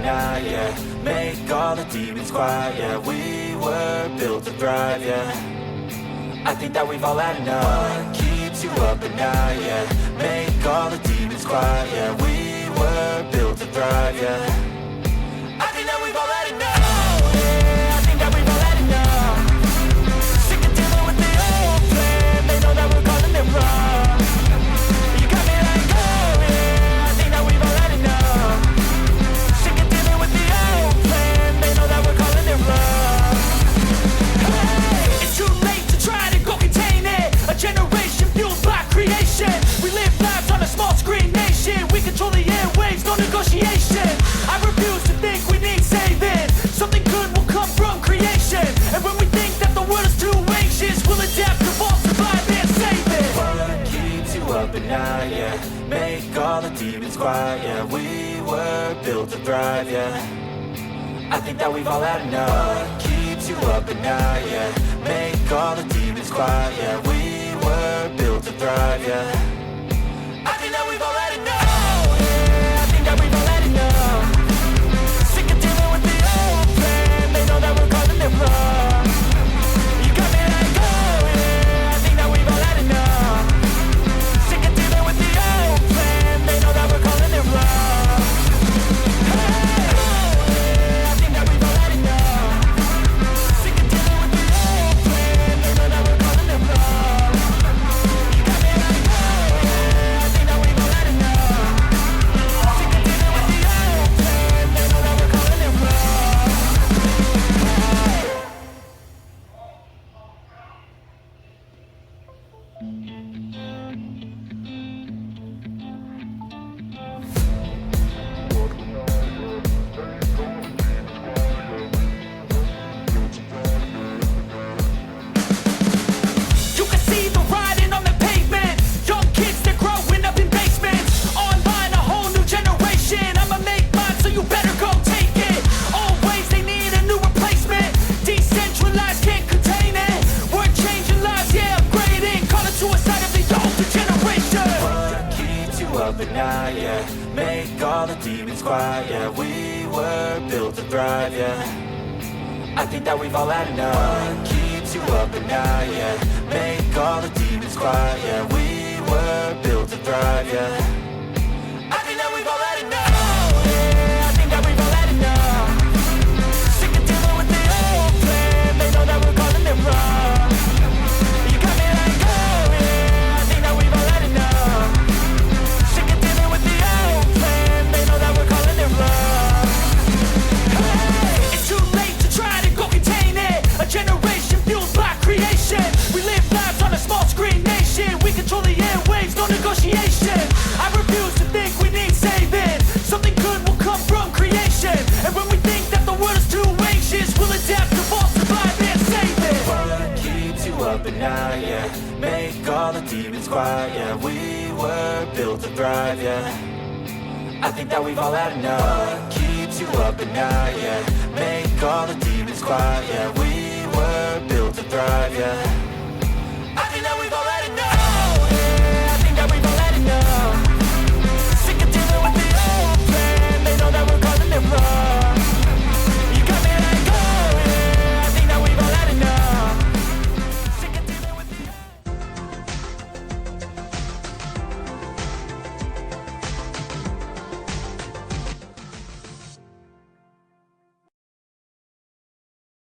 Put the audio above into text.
night, yeah. Make all the demons quiet, yeah. We were built to thrive, yeah. I think that we've all had enough. What keeps you up at night, yeah. Make all the demons quiet, yeah. We were built to thrive, yeah. I think that we've all had enough. Oh, yeah, I think that we've all had enough. Sick of dealing with the old plan. They know that we're calling it wrong. You got me like, oh yeah, I think that we've all had enough. Sick of dealing with the old plan. They know that we're calling it wrong. Hey, it's too late to try to go contain it. A generation fueled by creation. We live lives on a small screen nation. We control the airwaves, no negotiation. I refuse to think we need saving. Something good will come from creation. And when we think that the world is too anxious, we'll adapt, evolve, survive, and save it. What keeps you up at night, yeah. Make all the demons quiet, yeah. We were built to thrive, yeah. I think that we've all had enough. What keeps you up at night, yeah. Make all the demons quiet, yeah. We were built to thrive, yeah. I think that we've all had enough. Oh, yeah, I think that we've all had enough. Sick of dealing with the old plan. They know that we're calling it wrong. You got me like, oh yeah, I think that we've all had enough. Sick of dealing with the old plan. They know that we're calling it wrong. Hey, oh yeah, I think that we've all had enough. Sick of dealing with the old plan. They know that we're calling it wrong. You got me like, oh yeah, I think that we've all had enough. Sick of dealing with the old plan. They know that we're calling it wrong. You can see the writing on the pavement. Young kids, they're growing up in basements. Online, a whole new generation. I'ma make mine, so you better go take it. Always, they need a new replacement. Decentralized, can't contain it. We're changing lives, yeah, upgrading. Call it suicide of the older generation. What keeps you up at night, yeah. Make all the demons quiet, yeah. We were built to thrive, yeah. I think that we've all had enough. What keeps you up at night, yeah. Make all the demons quiet, yeah. We were built to thrive, yeah. I think that we've all had enough. Oh yeah, I think that we've all had enough. Sick of dealing with the old plan. They know that we're calling it wrong. You got me like, oh yeah, I think that we've all had enough. Sick of dealing with the old plan. They know that we're calling it wrong. Hey, it's too late to try to go contain it. A generation fueled by creation. We live lives on a small screen nation. We control the airwaves, no negotiation. I refuse to think we need saving. Something good will come from creation. And when we think that the world is too anxious, we'll adapt, evolve, survive, and save it. What keeps you up at night, yeah. Make all the demons quiet, yeah. We were built to thrive, yeah. I think that we've all had enough. What keeps you up at night, yeah. Make all the demons quiet, yeah. We were built to thrive, yeah.